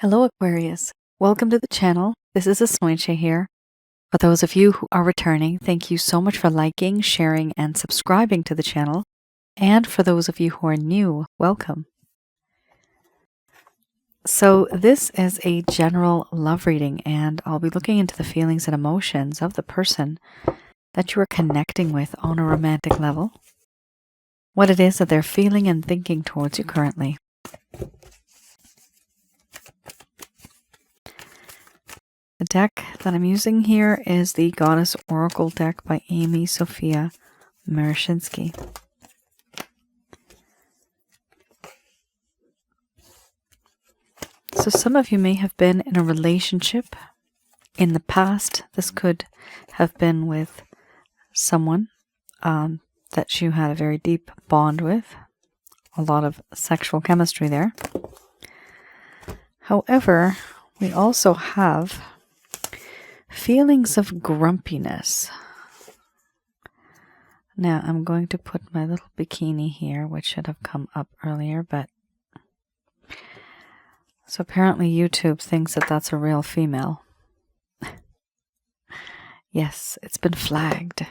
Hello Aquarius, welcome to the channel. This is Asnointia here. For those of you who are returning, thank you so much for liking, sharing, and subscribing to the channel. And for those of you who are new, welcome. So this is a general love reading, and I'll be looking into the feelings and emotions of the person that you are connecting with on a romantic level. What it is that they're feeling and thinking towards you currently. The deck that I'm using here is the Goddess Oracle deck by Amy Sophia Marashinsky. So some of you may have been in a relationship in the past. This could have been with someone that you had a very deep bond with. A lot of sexual chemistry there. However, we also have feelings of grumpiness. Now, I'm going to put my little bikini here, which should have come up earlier, but so apparently YouTube thinks that that's a real female. Yes, it's been flagged.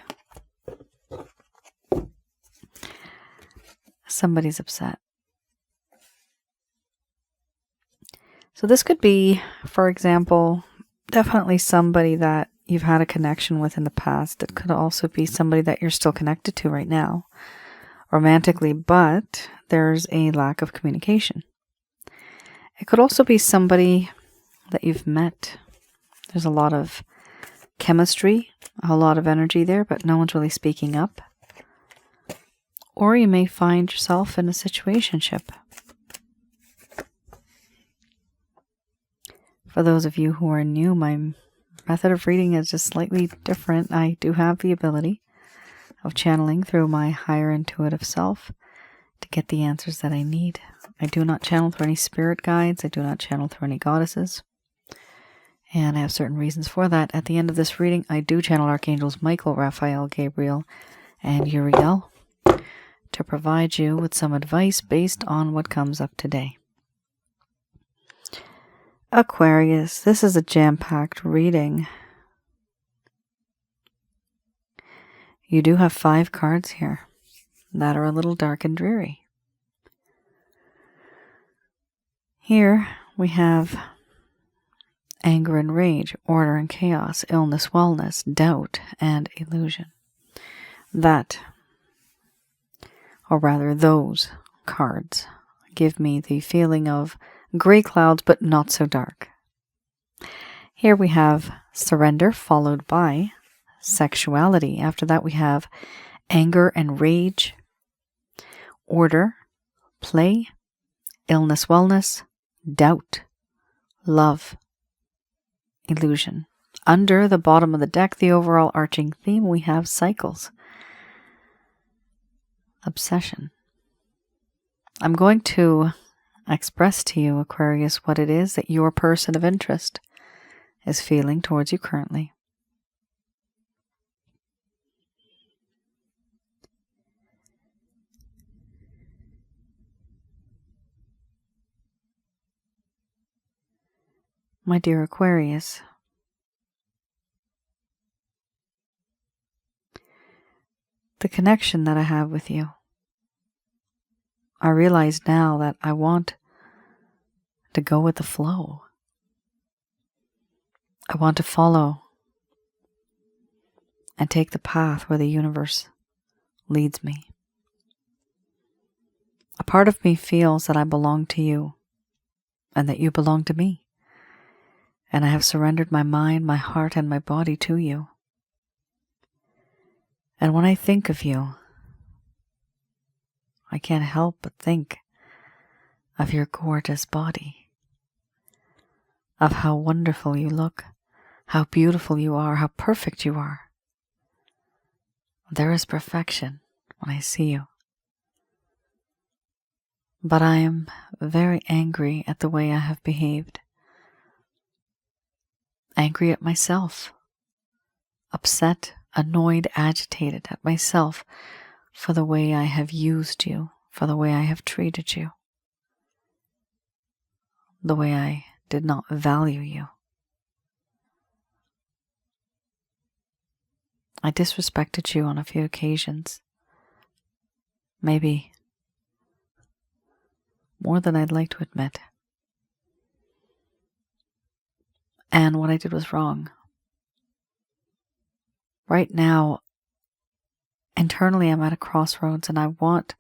Somebody's upset. So this could be, for example, definitely somebody that you've had a connection with in the past. It could also be somebody that you're still connected to right now, romantically, but there's a lack of communication. It could also be somebody that you've met. There's a lot of chemistry, a lot of energy there, but no one's really speaking up. Or you may find yourself in a situationship. For those of you who are new, my method of reading is just slightly different. I do have the ability of channeling through my higher intuitive self to get the answers that I need. I do not channel through any spirit guides. I do not channel through any goddesses. And I have certain reasons for that. At the end of this reading, I do channel Archangels Michael, Raphael, Gabriel, and Uriel to provide you with some advice based on what comes up today. Aquarius, this is a jam-packed reading. You do have 5 cards here that are a little dark and dreary. Here we have anger and rage, order and chaos, illness, wellness, doubt, and illusion. That, or rather those cards, give me the feeling of gray clouds, but not so dark. Here we have surrender, followed by sexuality. After that we have anger and rage, order, play, illness, wellness, doubt, love, illusion. Under the bottom of the deck, the overall arching theme, we have cycles, obsession. I'm going to express to you, Aquarius, what it is that your person of interest is feeling towards you currently. My dear Aquarius, the connection that I have with you, I realize now that I want to go with the flow. I want to follow and take the path where the universe leads me. A part of me feels that I belong to you and that you belong to me. And I have surrendered my mind, my heart, and my body to you. And when I think of you, I can't help but think of your gorgeous body, of how wonderful you look, how beautiful you are, how perfect you are. There is perfection when I see you. But I am very angry at the way I have behaved. Angry at myself, upset, annoyed, agitated at myself for the way I have used you, for the way I have treated you, the way I did not value you. I disrespected you on a few occasions. Maybe more than I'd like to admit. And what I did was wrong. Right now, internally I'm at a crossroads and I want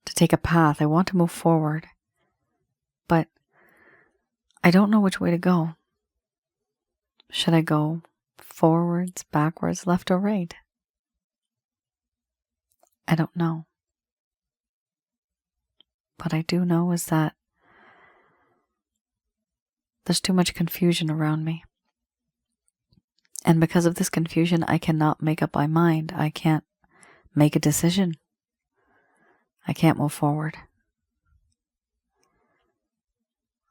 to take a path. I want to move forward. But I don't know which way to go. Should I go forwards, backwards, left or right? I don't know. What I do know is that there's too much confusion around me. And because of this confusion, I cannot make up my mind. I can't make a decision. I can't move forward.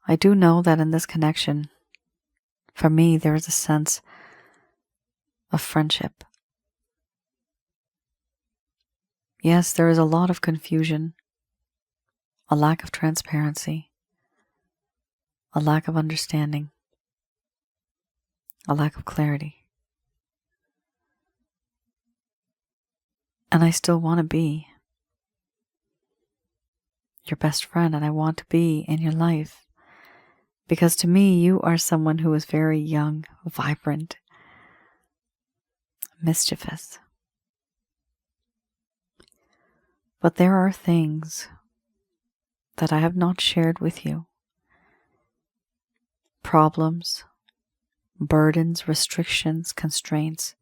I do know that in this connection, for me, there is a sense of friendship. Yes, there is a lot of confusion, a lack of transparency, a lack of understanding, a lack of clarity. And I still want to be your best friend, and I want to be in your life. Because to me, you are someone who is very young, vibrant, mischievous. But there are things that I have not shared with you. Problems, burdens, restrictions, constraints,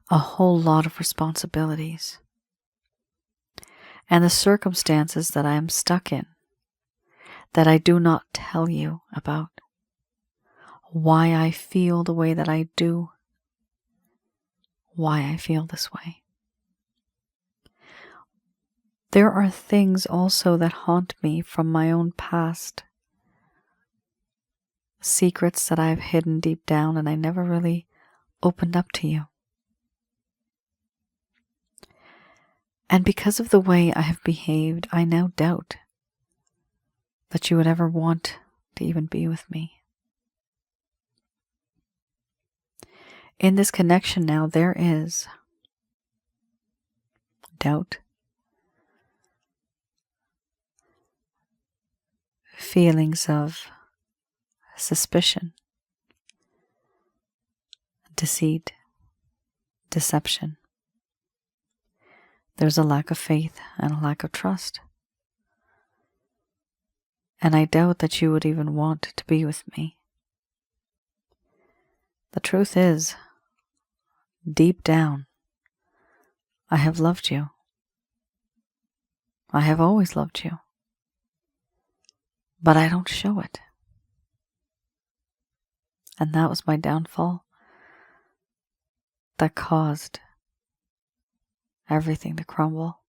a whole lot of responsibilities. And the circumstances that I am stuck in, that I do not tell you about. Why I feel the way that I do. Why I feel this way. There are things also that haunt me from my own past. Secrets that I've hidden deep down and I never really opened up to you. And because of the way I have behaved, I now doubt that you would ever want to even be with me. In this connection now, there is doubt, feelings of suspicion, deceit, deception. There's a lack of faith and a lack of trust. And I doubt that you would even want to be with me. The truth is, deep down, I have loved you. I have always loved you. But I don't show it. And that was my downfall. That caused everything to crumble.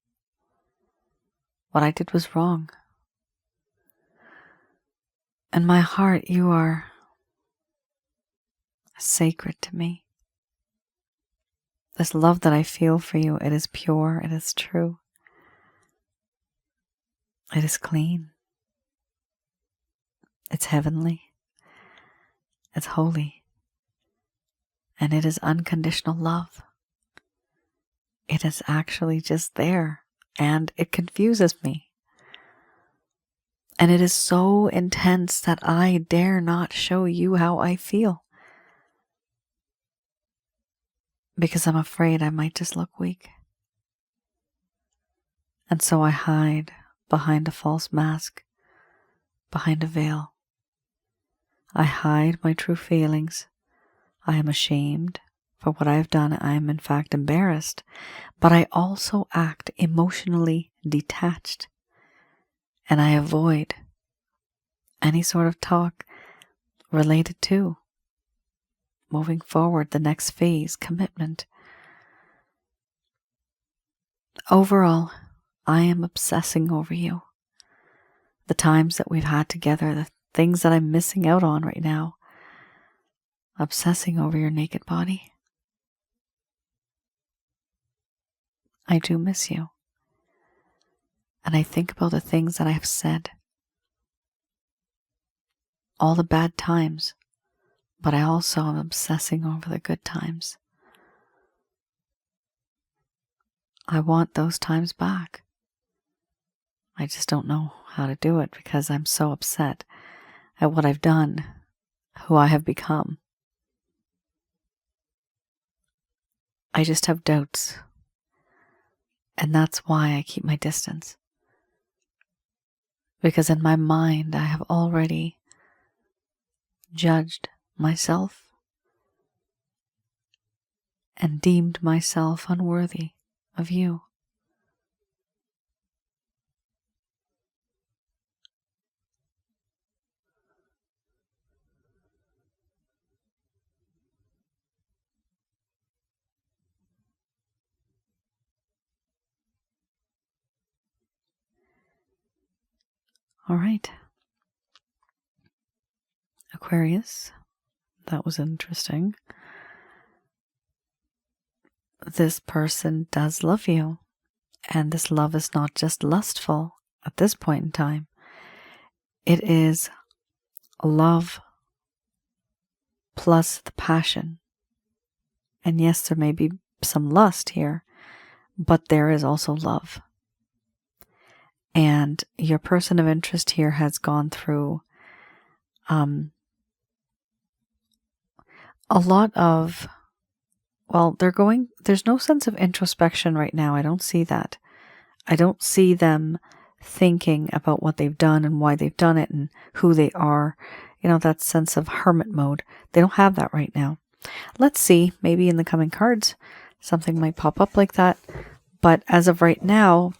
What I did was wrong. In my heart, you are sacred to me. This love that I feel for you, it is pure, it is true. It is clean. It's heavenly. It's holy. And it is unconditional love. It is actually just there, and it confuses me. And it is so intense that I dare not show you how I feel. Because I'm afraid I might just look weak. And so I hide behind a false mask, behind a veil. I hide my true feelings. I am ashamed for what I have done. I am in fact embarrassed, but I also act emotionally detached. And I avoid any sort of talk related to moving forward, the next phase, commitment. Overall, I am obsessing over you. The times that we've had together, the things that I'm missing out on right now. Obsessing over your naked body. I do miss you. And I think about the things that I have said. all the bad times, but I also am obsessing over the good times. I want those times back. I just don't know how to do it because I'm so upset at what I've done, who I have become. I just have doubts. And that's why I keep my distance. Because in my mind, I have already judged myself and deemed myself unworthy of you. All right. Aquarius, that was interesting. This person does love you, and this love is not just lustful at this point in time. It is love plus the passion. And yes, there may be some lust here, but there is also love. And your person of interest here has gone through a lot of, there's no sense of introspection right now. I don't see that. I don't see them thinking about what they've done and why they've done it and who they are. That sense of hermit mode. They don't have that right now. Let's see, maybe in the coming cards, something might pop up like that. But as of right now,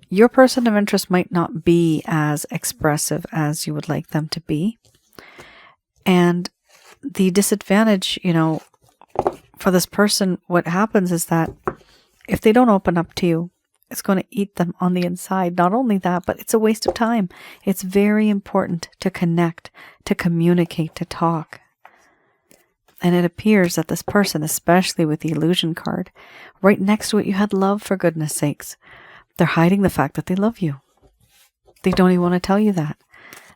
your person of interest might not be as expressive as you would like them to be. And the disadvantage, for this person, what happens is that if they don't open up to you, it's going to eat them on the inside. Not only that, but it's a waste of time. It's very important to connect, to communicate, to talk. And it appears that this person, especially with the illusion card, right next to it you had love, for goodness sakes. They're hiding the fact that they love you. They don't even want to tell you that.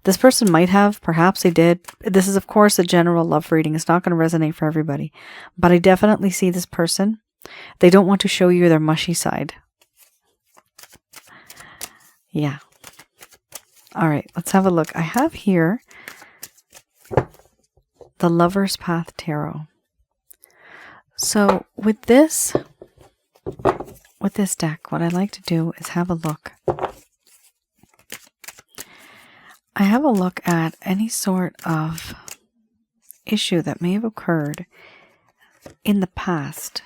This person might have, perhaps they did. This is, of course, a general love reading. It's not going to resonate for everybody. But I definitely see this person. They don't want to show you their mushy side. Yeah. All right, let's have a look. I have here the Lover's Path Tarot. So with this deck, what I like to do is have a look. I have a look at any sort of issue that may have occurred in the past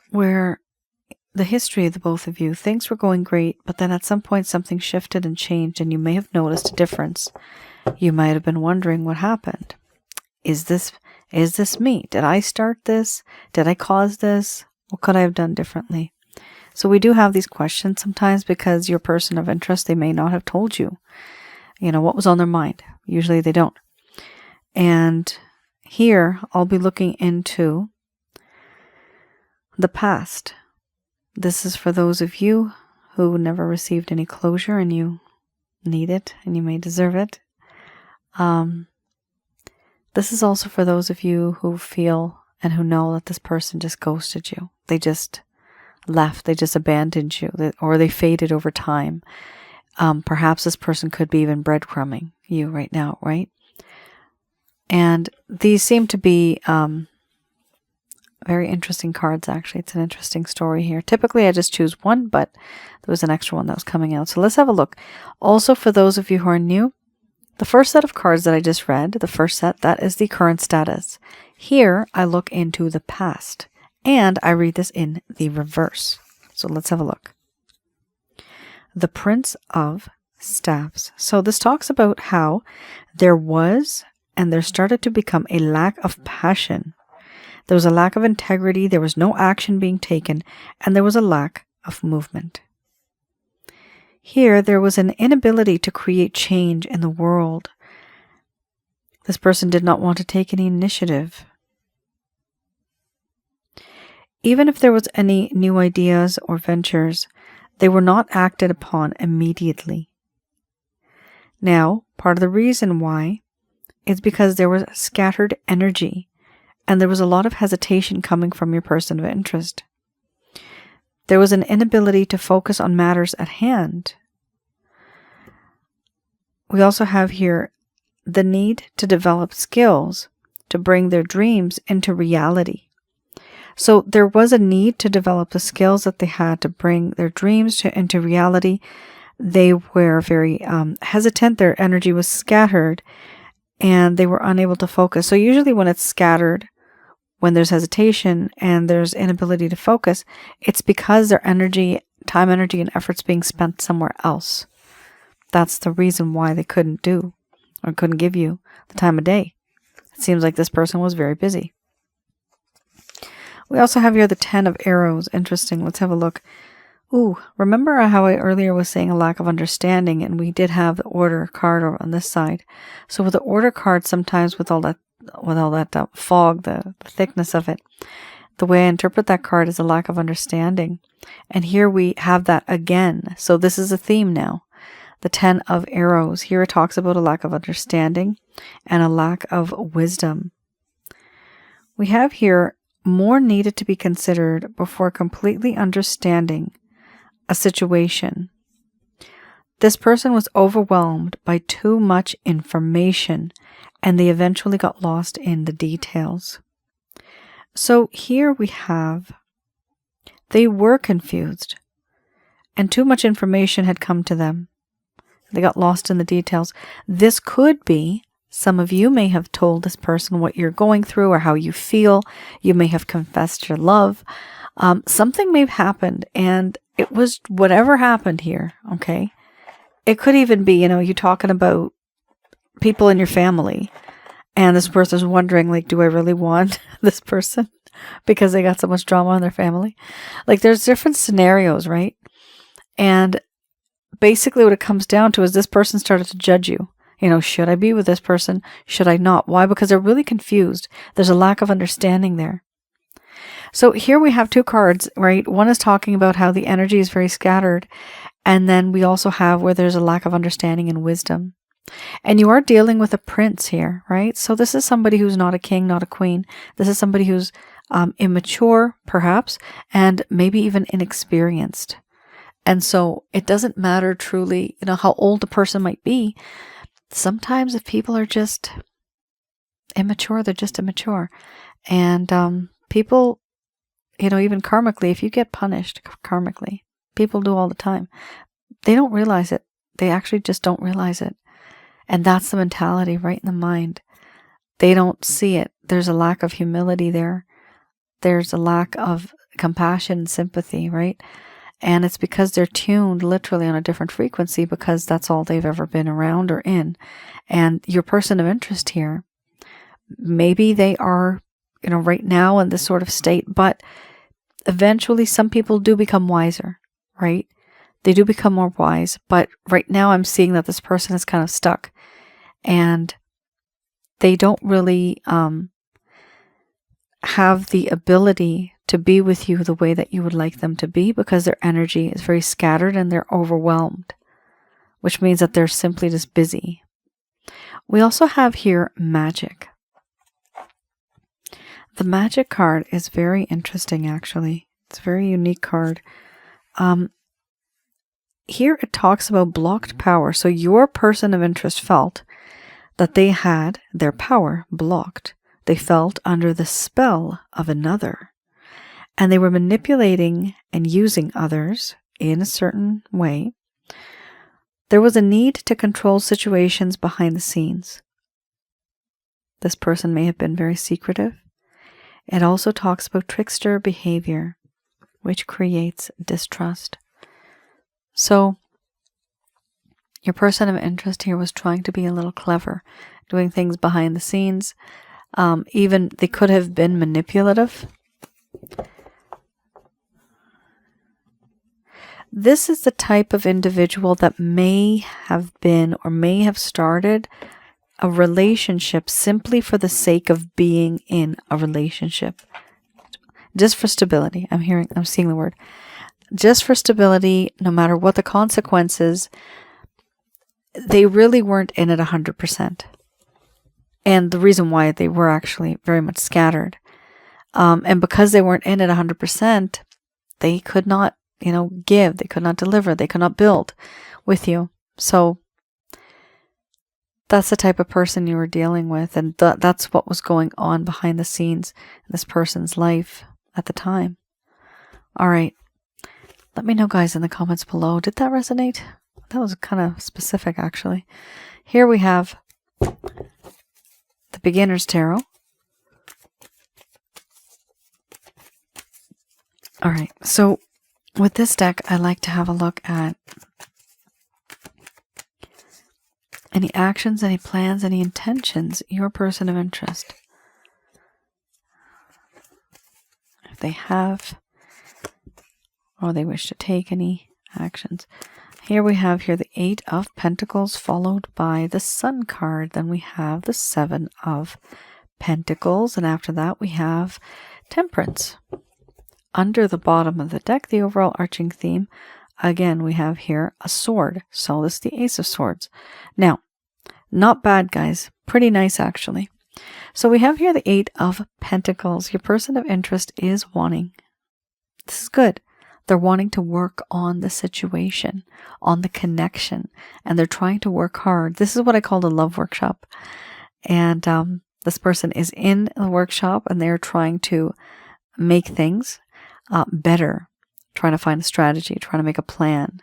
where the history of the both of you, things were going great, but then at some point something shifted and changed and you may have noticed a difference. You might have been wondering what happened. Is this me? Did I start this? Did I cause this? What could I have done differently? So we do have these questions sometimes because your person of interest, they may not have told you, what was on their mind. Usually they don't. And here I'll be looking into the past. This is for those of you who never received any closure and you need it and you may deserve it. This is also for those of you who feel and who know that this person just ghosted you. They just left. They just abandoned you, or they faded over time. Perhaps this person could be even breadcrumbing you right now, right? And these seem to be very interesting cards, actually. It's an interesting story here. Typically, I just choose one, but there was an extra one that was coming out. So let's have a look. Also, for those of you who are new, the first set of cards that I just read, the first set, that is the current status. Here, I look into the past, and I read this in the reverse. So let's have a look. The Prince of Staffs. So this talks about how there was and there started to become a lack of passion. There was a lack of integrity, there was no action being taken, and there was a lack of movement. Here, there was an inability to create change in the world. This person did not want to take any initiative. Even if there was any new ideas or ventures, they were not acted upon immediately. Now, part of the reason why is because there was scattered energy and there was a lot of hesitation coming from your person of interest. There was an inability to focus on matters at hand. We also have here the need to develop skills to bring their dreams into reality. So there was a need to develop the skills that they had to bring their dreams into reality. They were very hesitant. Their energy was scattered and they were unable to focus. So usually when it's scattered, when there's hesitation and there's inability to focus, it's because their energy, time, energy, and effort's being spent somewhere else. That's the reason why they couldn't do or couldn't give you the time of day. It seems like this person was very busy. We also have here the 10 of arrows. Interesting. Let's have a look. Ooh, remember how I earlier was saying a lack of understanding, and we did have the order card on this side. So with the order card, sometimes with all that fog, the thickness of it, the way I interpret that card is a lack of understanding. And here we have that again. So this is a theme now. The 10 of arrows. Here it talks about a lack of understanding and a lack of wisdom. We have here more needed to be considered before completely understanding a situation. This person was overwhelmed by too much information and they eventually got lost in the details. So here we have, they were confused and too much information had come to them. They got lost in the details. This could be, some of you may have told this person what you're going through or how you feel. You may have confessed your love. Something may have happened and it was whatever happened here, okay? It could even be, you talking about people in your family and this person's wondering, like, do I really want this person because they got so much drama in their family? Like, there's different scenarios, right? And basically what it comes down to is this person started to judge you. Should I be with this person? Should I not? Why? Because they're really confused. There's a lack of understanding there. So here we have two cards, right? One is talking about how the energy is very scattered. And then we also have where there's a lack of understanding and wisdom. And you are dealing with a prince here, right? So this is somebody who's not a king, not a queen. This is somebody who's immature, perhaps, and maybe even inexperienced. And so it doesn't matter truly, how old the person might be. Sometimes if people are just immature, they're just immature. And people, even karmically, if you get punished karmically, people do all the time. They don't realize it. They actually just don't realize it. And that's the mentality right in the mind. They don't see it. There's a lack of humility there. There's a lack of compassion and sympathy, right? And it's because they're tuned literally on a different frequency because that's all they've ever been around or in. And your person of interest here, maybe they are, right now in this sort of state, but eventually some people do become wiser, right? They do become more wise. But right now I'm seeing that this person is kind of stuck and they don't really have the ability to be with you the way that you would like them to be because their energy is very scattered and they're overwhelmed, which means that they're simply just busy. We also have here magic. The magic card is very interesting, actually. It's a very unique card. Here it talks about blocked power. So your person of interest felt that they had their power blocked. They felt under the spell of another. And they were manipulating and using others in a certain way. There was a need to control situations behind the scenes. This person may have been very secretive. It also talks about trickster behavior, which creates distrust. So, your person of interest here was trying to be a little clever, doing things behind the scenes. Even they could have been manipulative. This is the type of individual that may have been or may have started a relationship simply for the sake of being in a relationship. Just for stability. I'm seeing the word. Just for stability, no matter what the consequences, they really weren't in it 100%. And the reason why they were actually very much scattered. And because they weren't in it 100%, they could not, give, they could not deliver, they could not build with you. So that's the type of person you were dealing with. And that's what was going on behind the scenes in this person's life at the time. All right. Let me know, guys, in the comments below. Did that resonate? That was kind of specific, actually. Here we have the Beginner's Tarot. All right. So with this deck, I like to have a look at any actions, any plans, any intentions, your person of interest. If they have, or they wish to take any actions. Here we have the 8 of Pentacles followed by the Sun card. Then we have the 7 of Pentacles. And after that we have Temperance. Under the bottom of the deck, the overall arching theme, again, we have here a sword. So this is the Ace of Swords. Now, not bad, guys. Pretty nice, actually. So we have here the 8 of Pentacles. Your person of interest is wanting. This is good. They're wanting to work on the situation, on the connection, and they're trying to work hard. This is what I call the love workshop. And this person is in the workshop and they're trying to make things better, trying to find a strategy, trying to make a plan.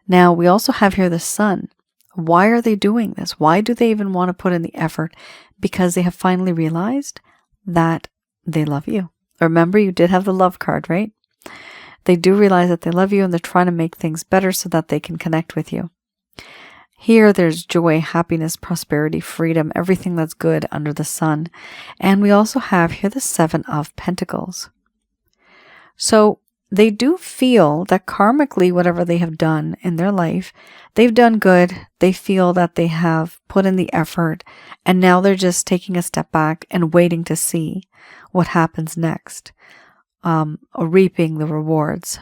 Now, we also have here the Sun. Why are they doing this? Why do they even want to put in the effort? Because they have finally realized that they love you. Remember, you did have the love card, right? They do realize that they love you and they're trying to make things better so that they can connect with you. Here, there's joy, happiness, prosperity, freedom, everything that's good under the sun. And we also have here the 7 of Pentacles. So they do feel that karmically, whatever they have done in their life, they've done good. They feel that they have put in the effort. And now they're just taking a step back and waiting to see what happens next. Reaping the rewards,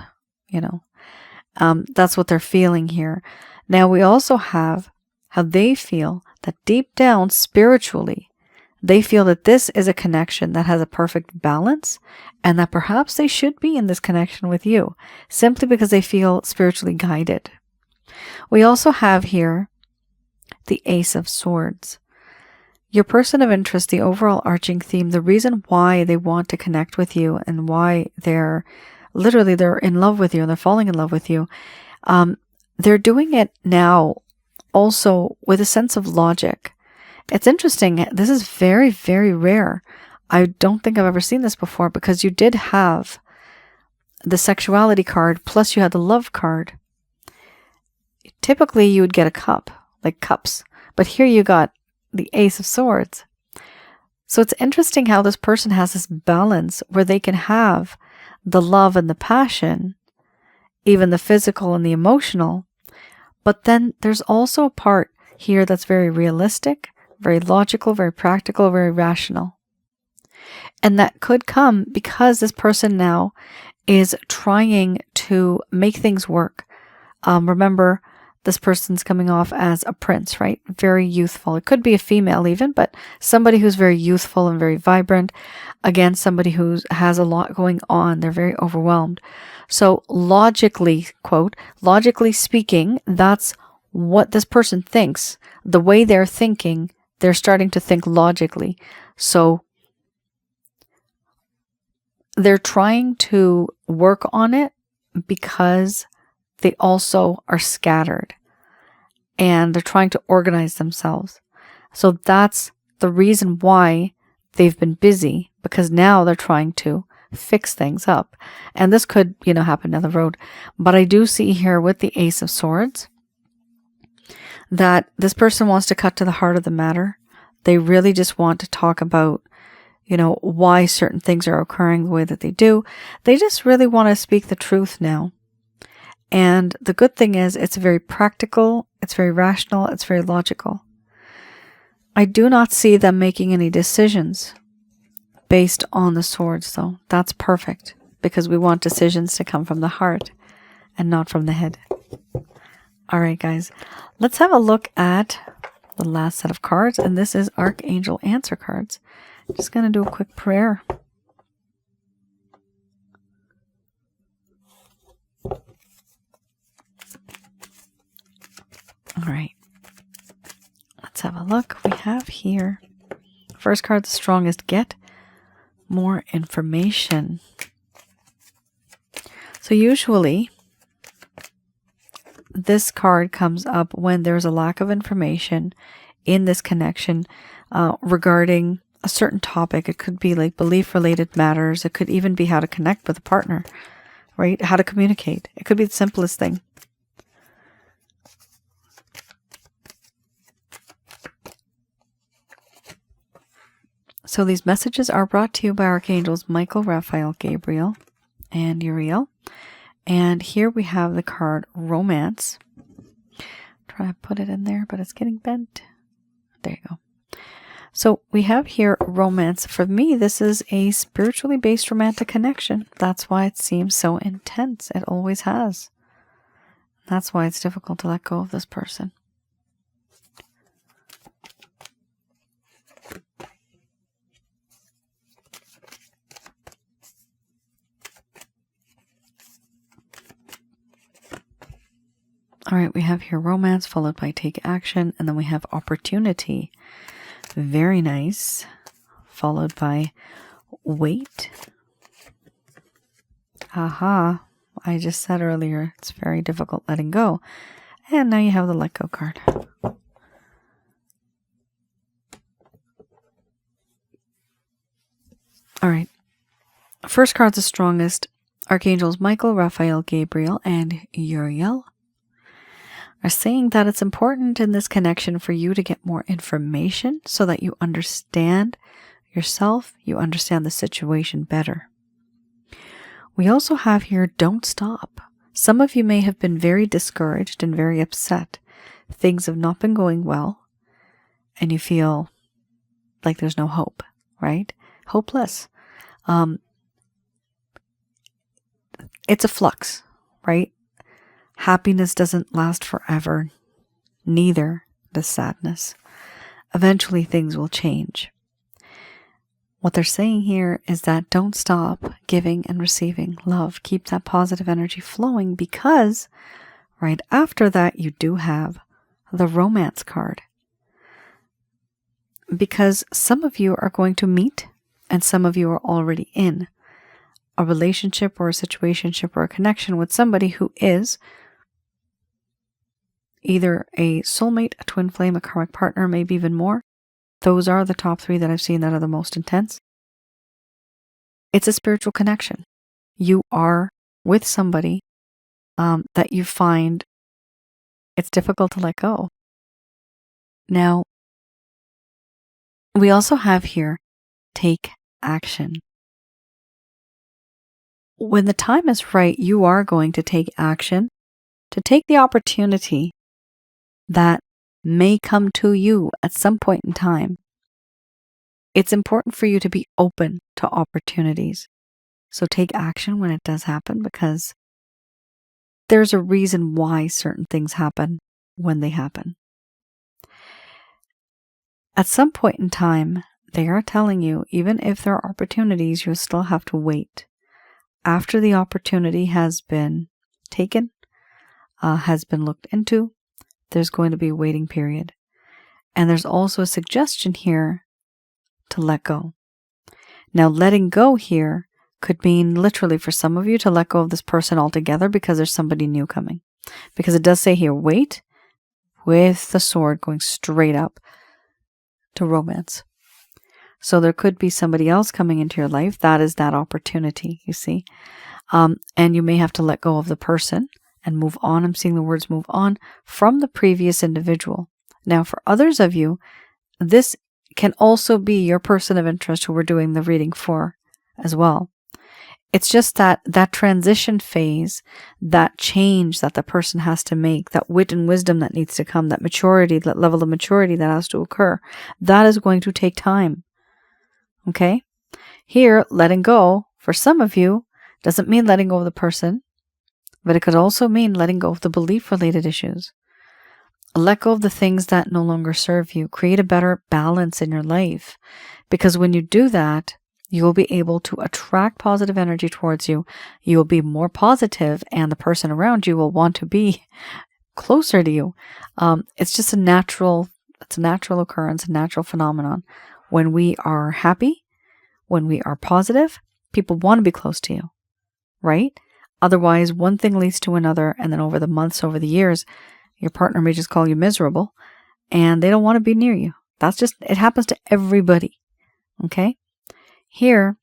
that's what they're feeling here. Now we also have how they feel that deep down spiritually, they feel that this is a connection that has a perfect balance and that perhaps they should be in this connection with you simply because they feel spiritually guided. We also have here the Ace of Swords. Your person of interest, the overall arching theme, the reason why they want to connect with you and why they're in love with you and they're falling in love with you, they're doing it now also with a sense of logic. It's interesting. This is very, very rare. I don't think I've ever seen this before because you did have the sexuality card plus you had the love card. Typically, you would get a cup, like cups. But here you got the Ace of Swords. So it's interesting how this person has this balance where they can have the love and the passion, even the physical and the emotional. But then there's also a part here that's very realistic, very logical, very practical, very rational. And that could come because this person now is trying to make things work. Remember, this person's coming off as a prince, right? Very youthful. It could be a female even, but somebody who's very youthful and very vibrant. Again, somebody who has a lot going on. They're very overwhelmed. So logically, quote, logically speaking, that's what this person thinks. The way they're thinking, they're starting to think logically. So they're trying to work on it because they also are scattered and they're trying to organize themselves. So that's the reason why they've been busy, because now they're trying to fix things up. And this could, happen down the road. But I do see here with the Ace of Swords that this person wants to cut to the heart of the matter. They really just want to talk about, why certain things are occurring the way that they do. They just really want to speak the truth now. And the good thing is it's very practical, it's very rational, it's very logical. I do not see them making any decisions based on the swords, though. That's perfect because we want decisions to come from the heart and not from the head. All right, guys, let's have a look at the last set of cards, and this is Archangel answer cards. Just going to do a quick prayer. All right, let's have a look. We have here, first card, the strongest. Get more information. So usually this card comes up when there's a lack of information in this connection regarding a certain topic. It could be like belief-related matters. It could even be how to connect with a partner, right? How to communicate. It could be the simplest thing. So these messages are brought to you by Archangels Michael, Raphael, Gabriel, and Uriel. And here we have the card Romance. Try to put it in there, but it's getting bent. There you go. So we have here Romance. For me, this is a spiritually based romantic connection. That's why it seems so intense. It always has. That's why it's difficult to let go of this person. All right, we have here Romance followed by Take Action, and then we have Opportunity. Very nice. Followed by Wait. Aha. I just said earlier, it's very difficult letting go. And now you have the Let Go card. All right. First card's the strongest. Archangels Michael, Raphael, Gabriel, and Uriel are saying that it's important in this connection for you to get more information so that you understand yourself, you understand the situation better. We also have here, don't stop. Some of you may have been very discouraged and very upset. Things have not been going well, and you feel like there's no hope, right? Hopeless. It's a flux, right? Happiness doesn't last forever. Neither does sadness. Eventually things will change. What they're saying here is that don't stop giving and receiving love. Keep that positive energy flowing, because right after that you do have the Romance card. Because some of you are going to meet, and some of you are already in a relationship or a situationship or a connection with somebody who is either a soulmate, a twin flame, a karmic partner, maybe even more. Those are the top 3 that I've seen that are the most intense. It's a spiritual connection. You are with somebody that you find it's difficult to let go. Now, we also have here, take action. When the time is right, you are going to take action, to take the opportunity that may come to you at some point in time. It's important for you to be open to opportunities. So take action when it does happen, because there's a reason why certain things happen when they happen. At some point in time, they are telling you, even if there are opportunities, you still have to wait. After the opportunity has been taken, has been looked into, there's going to be a waiting period. And there's also a suggestion here to let go. Now, letting go here could mean literally for some of you to let go of this person altogether because there's somebody new coming. Because it does say here, wait, with the sword going straight up to Romance. So there could be somebody else coming into your life. That is that opportunity, you see. And you may have to let go of the person and move on. I'm seeing the words move on from the previous individual. Now, for others of you, this can also be your person of interest who we're doing the reading for as well. It's just that transition phase, that change that the person has to make, that wit and wisdom that needs to come, that maturity, that level of maturity that has to occur, that is going to take time. Okay? Here, letting go, for some of you, doesn't mean letting go of the person, but it could also mean letting go of the belief-related issues. Let go of the things that no longer serve you. Create a better balance in your life. Because when you do that, you will be able to attract positive energy towards you. You will be more positive, and the person around you will want to be closer to you. It's just a natural occurrence, a natural phenomenon. When we are happy, when we are positive, people want to be close to you, right? Otherwise, one thing leads to another, and then over the months, over the years, your partner may just call you miserable, and they don't want to be near you. It happens to everybody, okay? Here,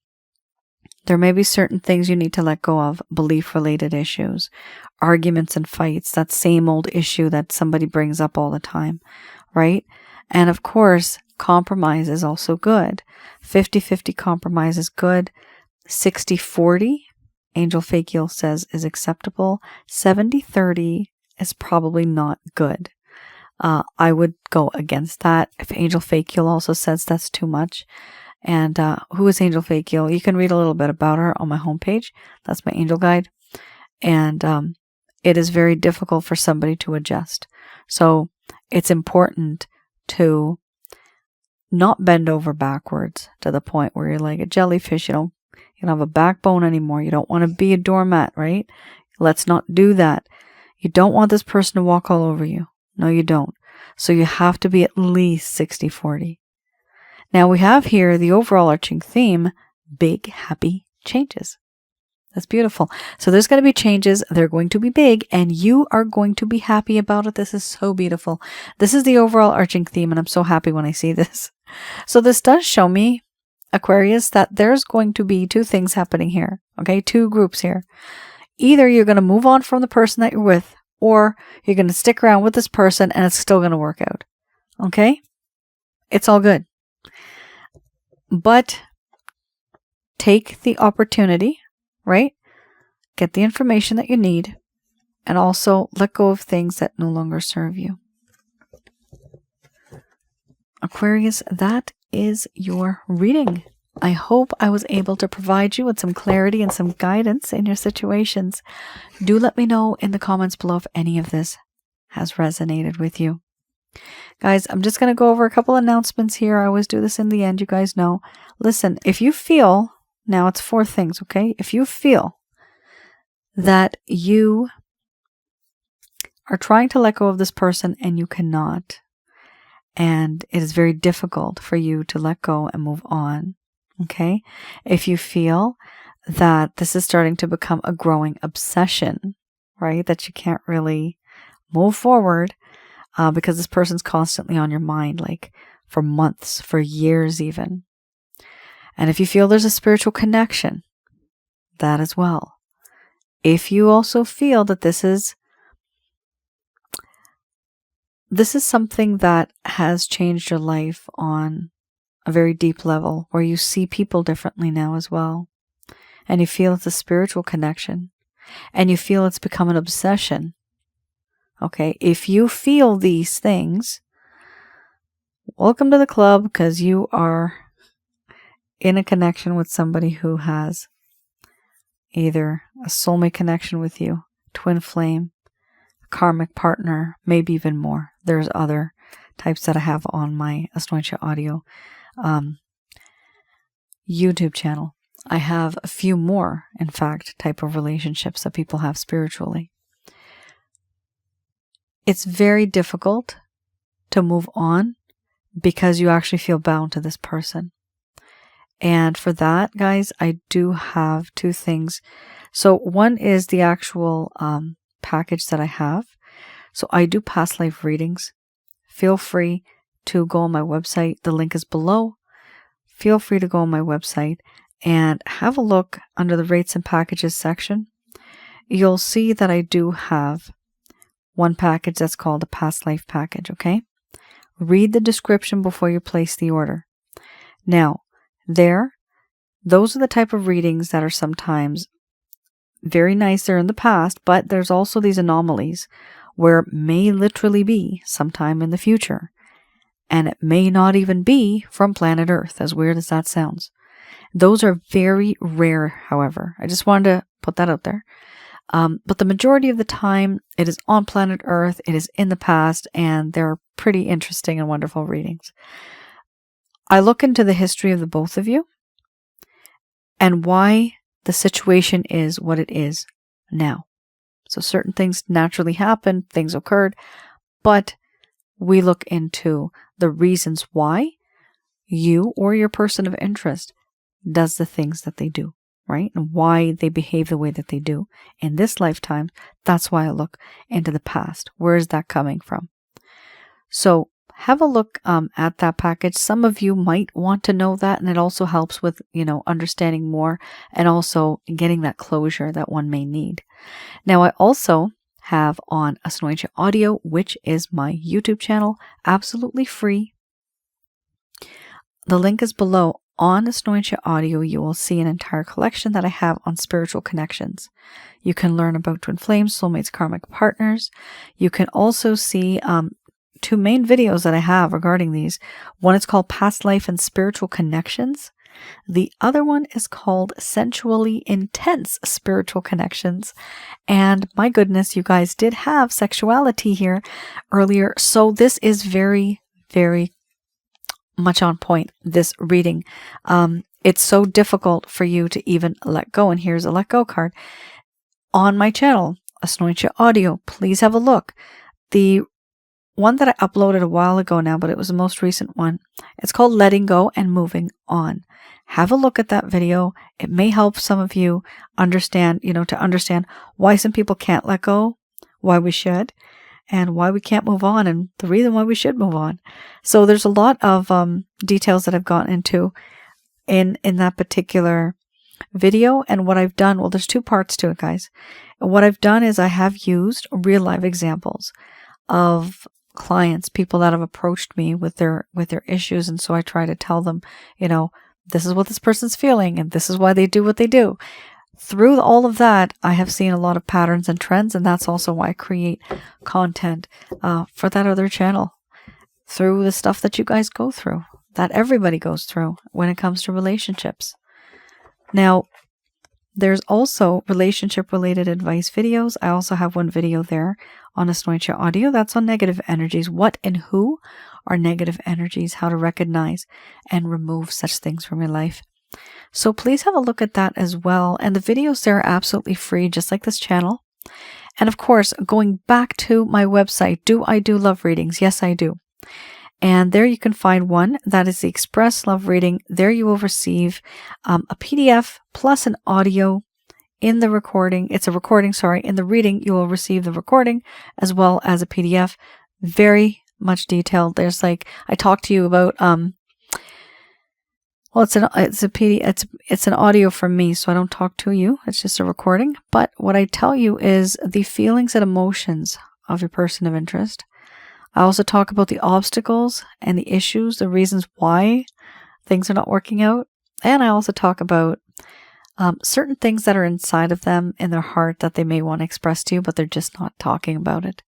there may be certain things you need to let go of, belief-related issues, arguments and fights, that same old issue that somebody brings up all the time, right? And of course, compromise is also good. 50-50 compromise is good. 60-40, Angel Fakiel says, is acceptable. 70-30 is probably not good. I would go against that. If Angel Fakiel also says that's too much. And who is Angel Fakiel? You can read a little bit about her on my homepage. That's my angel guide. And it is very difficult for somebody to adjust. So it's important to not bend over backwards to the point where you're like a jellyfish. You don't have a backbone anymore. You don't want to be a doormat, right? Let's not do that. You don't want this person to walk all over you. No, you don't. So you have to be at least 60-40. Now we have here the overall arching theme, big, happy changes. That's beautiful. So there's going to be changes. They're going to be big, and you are going to be happy about it. This is so beautiful. This is the overall arching theme, and I'm so happy when I see this. So this does show me, Aquarius, that there's going to be two things happening here. Okay, two groups here. Either you're going to move on from the person that you're with, or you're going to stick around with this person and it's still going to work out. Okay? It's all good. But take the opportunity, right? Get the information that you need, and also let go of things that no longer serve you. Aquarius, that is your reading. I hope I was able to provide you with some clarity and some guidance in your situations. Do let me know in the comments below if any of this has resonated with you. Guys, I'm just going to go over a couple announcements here. I always do this in the end, you guys know. Listen, if you feel, now it's 4 things, okay? If you feel that you are trying to let go of this person and you cannot, and it is very difficult for you to let go and move on, okay? If you feel that this is starting to become a growing obsession, right? That you can't really move forward because this person's constantly on your mind, like for months, for years even. And if you feel there's a spiritual connection, that as well. If you also feel that this is something that has changed your life on a very deep level, where you see people differently now as well, and you feel it's a spiritual connection, and you feel it's become an obsession, okay? If you feel these things, welcome to the club, because you are in a connection with somebody who has either a soulmate connection with you, twin flame, karmic partner, maybe even more. There's other types that I have on my Asnointia audio YouTube channel. I have a few more, in fact, type of relationships that people have spiritually. It's very difficult to move on because you actually feel bound to this person. And for that, guys, I do have 2 things. So one is the actual package that I have. So I do past life readings. Feel free to go on my website. The link is below. Feel free to go on my website and have a look under the rates and packages section. You'll see that I do have one package that's called a past life package, okay? Read the description before you place the order. Now, those are the type of readings that are sometimes very nice. They're in the past, but there's also these anomalies where it may literally be sometime in the future. And it may not even be from planet Earth, as weird as that sounds. Those are very rare, however. I just wanted to put that out there. But the majority of the time, it is on planet Earth, it is in the past, and they're pretty interesting and wonderful readings. I look into the history of the both of you and why the situation is what it is now. So certain things naturally happened, things occurred, but we look into the reasons why you or your person of interest does the things that they do, right? And why they behave the way that they do in this lifetime. That's why I look into the past. Where is that coming from? So have a look at that package. Some of you might want to know that, and it also helps with, understanding more and also getting that closure that one may need. Now, I also have on Asnointia Audio, which is my YouTube channel, absolutely free. The link is below. On Asnointia Audio, you will see an entire collection that I have on spiritual connections. You can learn about twin flames, soulmates, karmic partners. You can also see two main videos that I have regarding these. One is called Past Life and Spiritual Connections. The other one is called Sensually Intense Spiritual Connections. And my goodness, you guys did have sexuality here earlier. So this is very, very much on point, this reading. It's so difficult for you to even let go. And here's a let go card. On my channel, Asnointia Audio, please have a look. The one that I uploaded a while ago now, but it was the most recent one. It's called Letting Go and Moving On. Have a look at that video. It may help some of you understand, to understand why some people can't let go, why we should, and why we can't move on, and the reason why we should move on. So there's a lot of details that I've gotten into in that particular video. And what I've done, well, there's two parts to it, guys. What I've done is I have used real life examples of clients, people that have approached me with their issues. And so I try to tell them, this is what this person's feeling and this is why they do what they do. Through all of that, I have seen a lot of patterns and trends, and that's also why I create content for that other channel, through the stuff that you guys go through, that everybody goes through when it comes to relationships. Now, there's also relationship-related advice videos. I also have one video there on Asnointia Audio that's on negative energies. What and who are negative energies, how to recognize and remove such things from your life. So please have a look at that as well. And the videos there are absolutely free, just like this channel. And of course, going back to my website, do I do love readings? Yes, I do. And there you can find one that is the Express Love Reading. There you will receive a PDF plus an audio in the recording. It's a recording, sorry. In the reading, you will receive the recording as well as a PDF. Very much detailed. There's I talked to you about, well, it's an audio from me, so I don't talk to you. It's just a recording. But what I tell you is the feelings and emotions of your person of interest. I also talk about the obstacles and the issues, the reasons why things are not working out. And I also talk about certain things that are inside of them in their heart that they may want to express to you, but they're just not talking about it.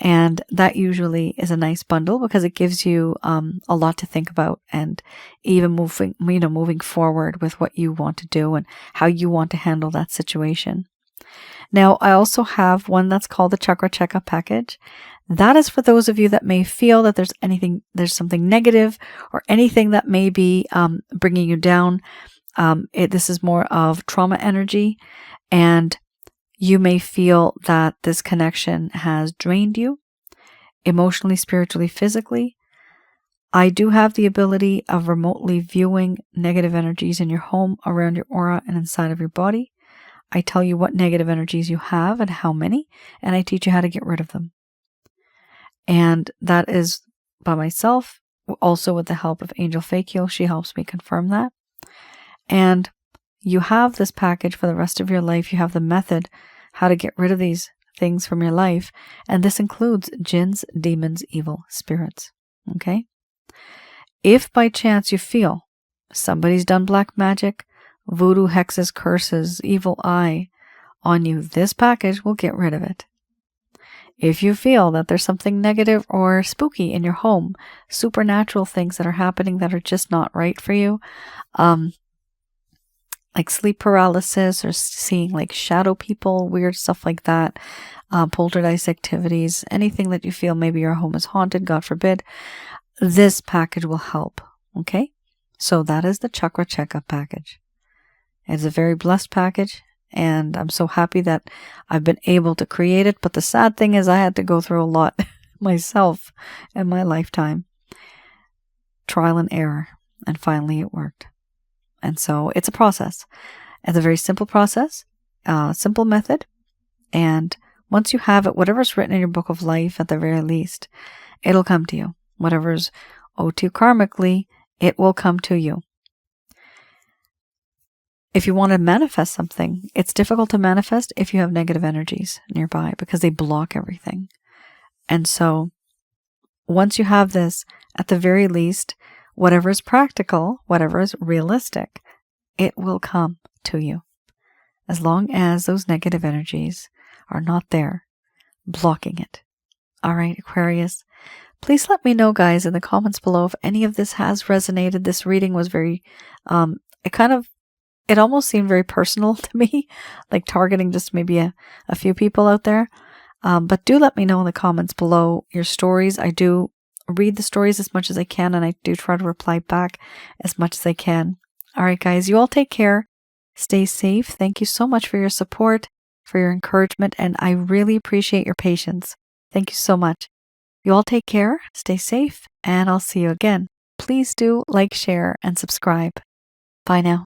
And that usually is a nice bundle because it gives you a lot to think about, and even moving forward with what you want to do and how you want to handle that situation. Now, I also have one that's called the Chakra Checkup Package. That is for those of you that may feel that there's something negative or anything that may be bringing you down. This is more of trauma energy, and you may feel that this connection has drained you emotionally, spiritually, physically. I do have the ability of remotely viewing negative energies in your home, around your aura, and inside of your body. I tell you what negative energies you have and how many, and I teach you how to get rid of them. And that is by myself, also with the help of Angel Fakio. She helps me confirm that. And you have this package for the rest of your life. You have the method how to get rid of these things from your life. And this includes jinns, demons, evil spirits. Okay? If by chance you feel somebody's done black magic, voodoo, hexes, curses, evil eye on you, this package will get rid of it. If you feel that there's something negative or spooky in your home, supernatural things that are happening that are just not right for you, like sleep paralysis or seeing like shadow people, weird stuff like that, poltergeist activities, anything that you feel maybe your home is haunted, God forbid, this package will help. Okay? So that is the chakra checkup package. It's a very blessed package, and I'm so happy that I've been able to create it. But the sad thing is I had to go through a lot myself in my lifetime. Trial and error. And finally it worked. And so it's a process. It's a very simple process, simple method. And once you have it, whatever's written in your book of life at the very least, it'll come to you. Whatever's owed to you karmically, it will come to you. If you want to manifest something, it's difficult to manifest if you have negative energies nearby because they block everything. And so once you have this, at the very least, whatever is practical, whatever is realistic, it will come to you. As long as those negative energies are not there, blocking it. All right, Aquarius. Please let me know, guys, in the comments below if any of this has resonated. This reading was very, it almost seemed very personal to me, like targeting just maybe a few people out there. But do let me know in the comments below your stories. I do read the stories as much as I can, and I do try to reply back as much as I can. All right, guys, you all take care. Stay safe. Thank you so much for your support, for your encouragement, and I really appreciate your patience. Thank you so much. You all take care, stay safe, and I'll see you again. Please do like, share, and subscribe. Bye now.